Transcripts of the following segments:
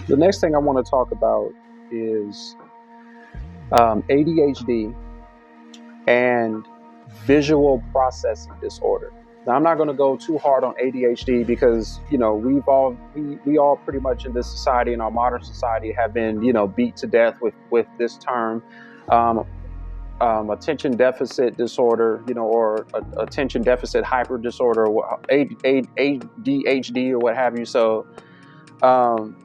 The next thing I want to talk about is ADHD and visual processing disorder. Now, I'm not going to go too hard on ADHD because we all pretty much in this society, in our modern society, have been beat to death with this term. Um, Attention deficit disorder, or attention deficit hyper disorder, or ADHD, or what have you. Um,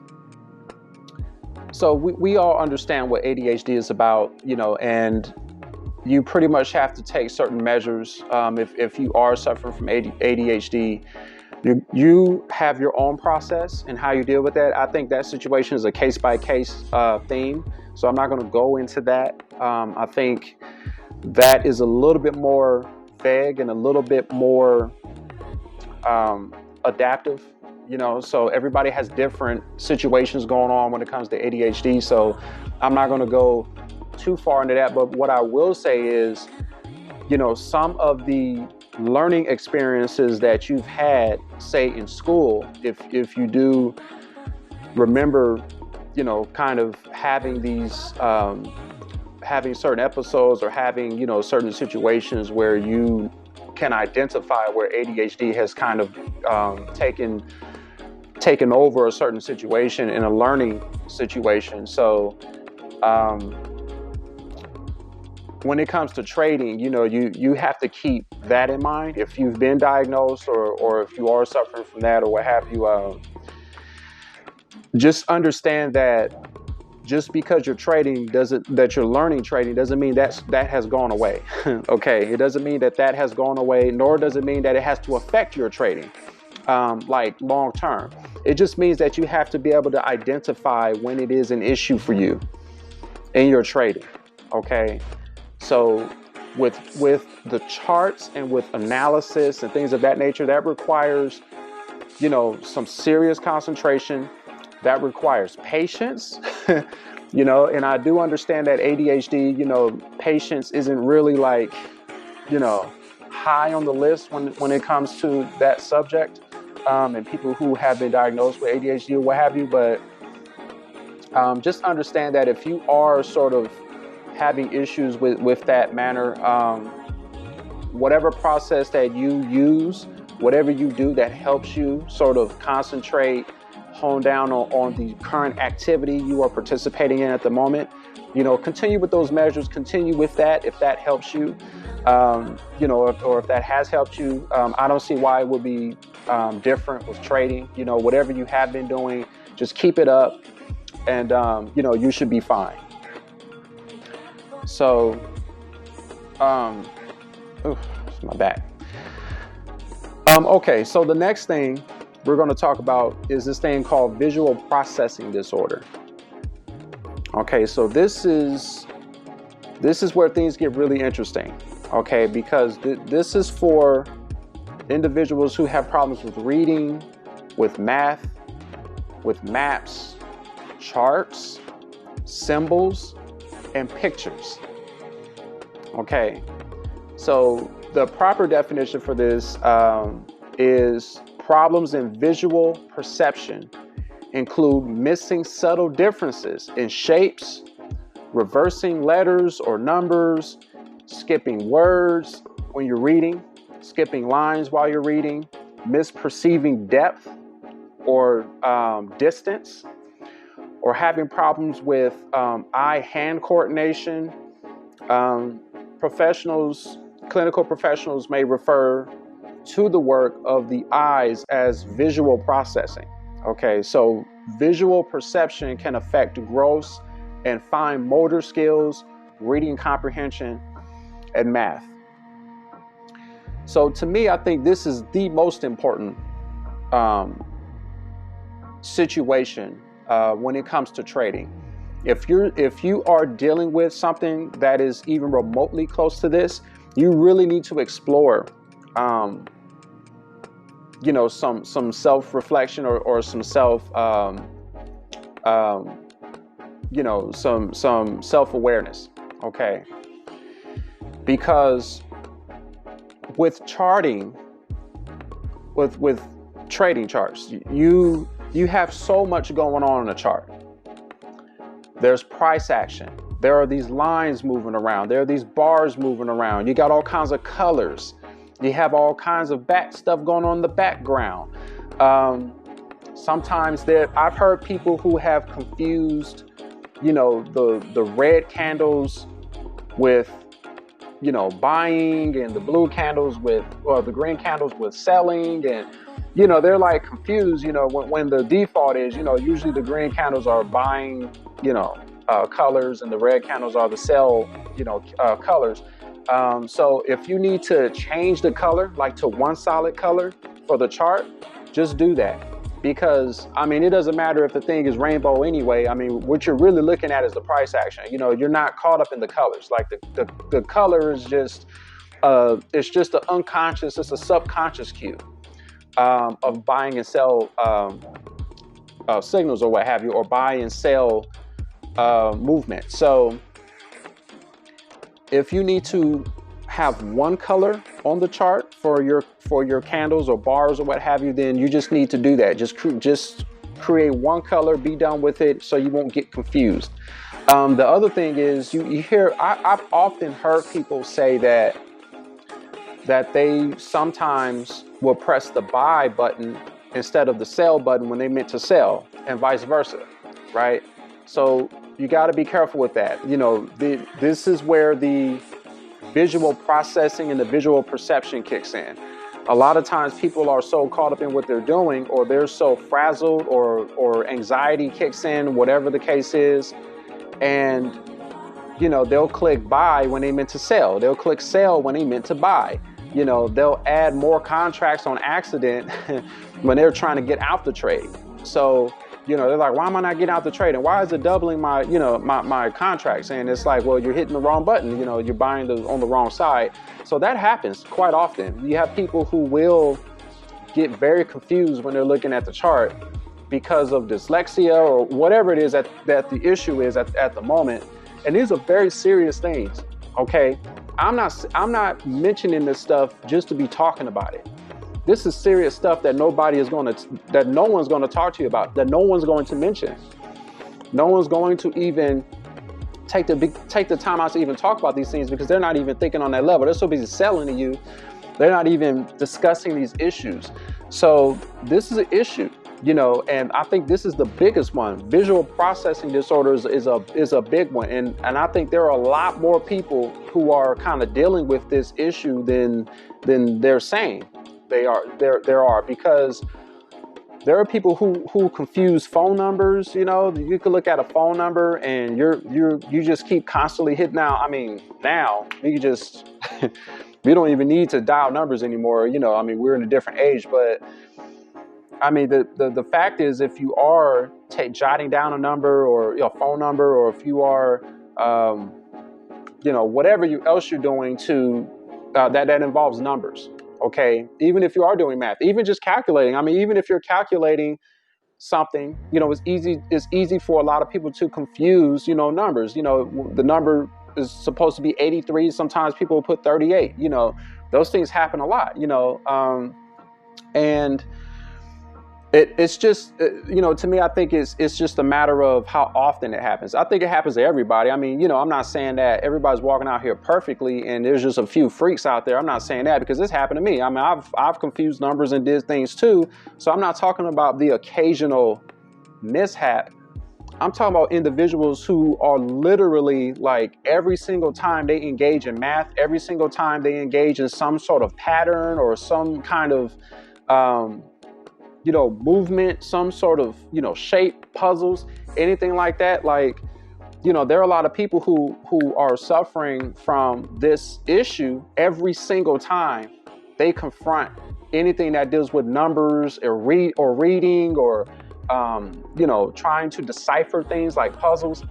so we all understand what ADHD is about, and you pretty much have to take certain measures. If you are suffering from ADHD, you have your own process and how you deal with that. I think that situation is a case-by-case theme, so I'm not going to go into that. I think that is a little bit more vague and a little bit more adaptive. So everybody has different situations going on when it comes to ADHD. So I'm not going to go too far into that. But what I will say is, some of the learning experiences that you've had, say in school, if you do remember, kind of having these, having certain episodes or having, certain situations where you can identify where ADHD has kind of taken over a certain situation in a learning situation. So when it comes to trading, you have to keep that in mind. If you've been diagnosed or if you are suffering from that or what have you, just understand that just because you're trading that you're learning trading doesn't mean that has gone away. Okay, it doesn't mean that has gone away, nor does it mean that it has to affect your trading like long term. It just means that you have to be able to identify when it is an issue for you in your trading. Okay, so with the charts and with analysis and things of that nature, that requires some serious concentration. That requires patience. And I do understand that ADHD, patience isn't really like, high on the list when it comes to that subject, and people who have been diagnosed with ADHD or what have you. But just understand that if you are sort of having issues with that manner, whatever process that you use, whatever you do that helps you sort of concentrate, hone down on the current activity you are participating in at the moment, continue with those measures, continue with that if that helps you, or if that has helped you. I don't see why it would be different with trading. Whatever you have been doing, just keep it up and, you should be fine. So, it's my back. Okay, so the next thing we're going to talk about is this thing called visual processing disorder. Okay, so this is where things get really interesting. Okay, because this is for individuals who have problems with reading, with math, with maps, charts, symbols, and pictures. Okay, so the proper definition for this is problems in visual perception include missing subtle differences in shapes, reversing letters or numbers, skipping words when you're reading, skipping lines while you're reading, misperceiving depth or distance, or having problems with eye-hand coordination. Clinical professionals may refer to the work of the eyes as visual processing. Okay, so visual perception can affect gross and fine motor skills, reading comprehension, and math. So to me, I think this is the most important situation when it comes to trading. If you are dealing with something that is even remotely close to this, you really need to explore some self-reflection or some some self-awareness. Okay, because with charting, with trading charts, you you have so much going on the chart. There's price action. There are these lines moving around. There are these bars moving around. You got all kinds of colors. You have all kinds of back stuff going on in the background. Sometimes I've heard people who have confused, the red candles with, buying, and the blue candles or the green candles with selling, and they're like confused. When the default is, usually the green candles are buying, colors, and the red candles are the sell, colors. So if you need to change the color, like to one solid color for the chart, just do that. Because, it doesn't matter if the thing is rainbow anyway. What you're really looking at is the price action. You're not caught up in the colors. Like the color is just, it's just an unconscious, it's a subconscious cue of buying and sell signals or what have you, or buy and sell movement. So if you need to have one color on the chart for your candles or bars or what have you, then you just need to do that. Just create one color, be done with it, so you won't get confused. The other thing is, you hear, I've often heard people say that they sometimes will press the buy button instead of the sell button when they meant to sell, and vice versa, right? So you got to be careful with that. This is where the visual processing and the visual perception kicks in. A lot of times people are so caught up in what they're doing, or they're so frazzled, or anxiety kicks in, whatever the case is, and they'll click buy when they meant to sell. They'll click sell when they meant to buy. They'll add more contracts on accident when they're trying to get out the trade. So they're like, why am I not getting out the trade? And why is it doubling my, my contracts? And it's like, well, you're hitting the wrong button. You're buying on the wrong side. So that happens quite often. You have people who will get very confused when they're looking at the chart because of dyslexia or whatever it is that the issue is at the moment. And these are very serious things. Okay. I'm not mentioning this stuff just to be talking about it. This is serious stuff that no one's going to talk to you about, that no one's going to mention. No one's going to even take the time out to even talk about these things, because they're not even thinking on that level. They're so busy selling to you. They're not even discussing these issues. So this is an issue, and I think this is the biggest one. Visual processing disorders is a big one. And I think there are a lot more people who are kind of dealing with this issue than they're saying. There are, because there are people who confuse phone numbers. You can look at a phone number and you just keep constantly hitting. Now you can just we don't even need to dial numbers anymore. We're in a different age, but the fact is, if you are jotting down a number or a phone number, or if you are whatever else you're doing to that involves numbers. Okay, even if you are doing math, even just calculating. Even if you're calculating something, it's easy for a lot of people to confuse, numbers. The number is supposed to be 83. Sometimes people will put 38. Those things happen a lot. And it's just, to me, I think it's just a matter of how often it happens. I think it happens to everybody. I'm not saying that everybody's walking out here perfectly and there's just a few freaks out there. I'm not saying that, because this happened to me. I've confused numbers and did things too. So I'm not talking about the occasional mishap. I'm talking about individuals who are literally, like, every single time they engage in math, every single time they engage in some sort of pattern or some kind of, movement, some sort of, shape, puzzles, anything like that. Like, there are a lot of people who are suffering from this issue every single time they confront anything that deals with numbers or reading or, trying to decipher things like puzzles.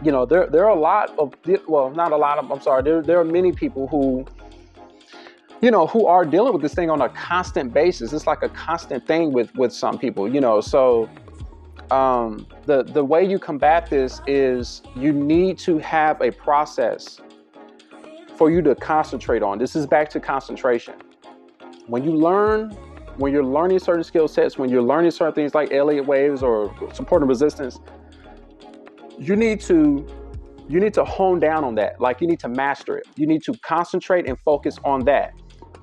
There are a lot of, well, not a lot of, I'm sorry. There are many people who are dealing with this thing on a constant basis. It's like a constant thing with some people, so the way you combat this is you need to have a process for you to concentrate on. This is back to concentration. When you learn when you're learning certain skill sets, when you're learning certain things like Elliott waves or support and resistance, you need to hone down on that. Like, you need to master it. You need to concentrate and focus on that.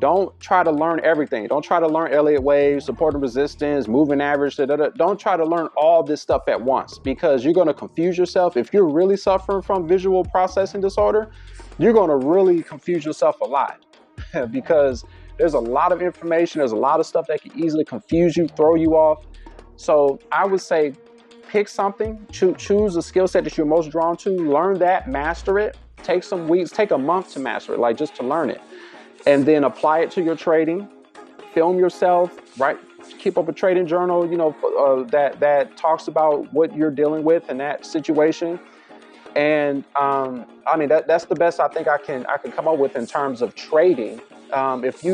Don't try to learn everything. Don't try to learn Elliott waves, support and resistance, moving average. Don't try to learn all this stuff at once, because you're going to confuse yourself. If you're really suffering from visual processing disorder, you're going to really confuse yourself a lot because there's a lot of information. There's a lot of stuff that can easily confuse you, throw you off. So I would say pick something, choose a skill set that you're most drawn to, learn that, master it, take some weeks, take a month to master it, like just to learn it, and then apply it to your trading, film yourself, right? Keep up a trading journal, that talks about what you're dealing with in that situation. And I mean, that's the best I think I can come up with in terms of trading. If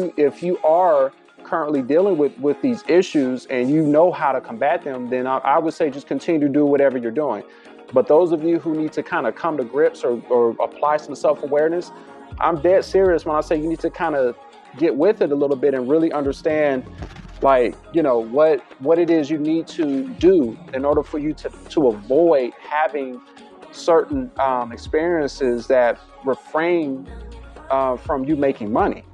you are currently dealing with these issues and you know how to combat them, then I would say just continue to do whatever you're doing. But those of you who need to kind of come to grips or apply some self-awareness, I'm dead serious when I say you need to kind of get with it a little bit and really understand, like, what it is you need to do in order for you to avoid having certain experiences that refrain from you making money.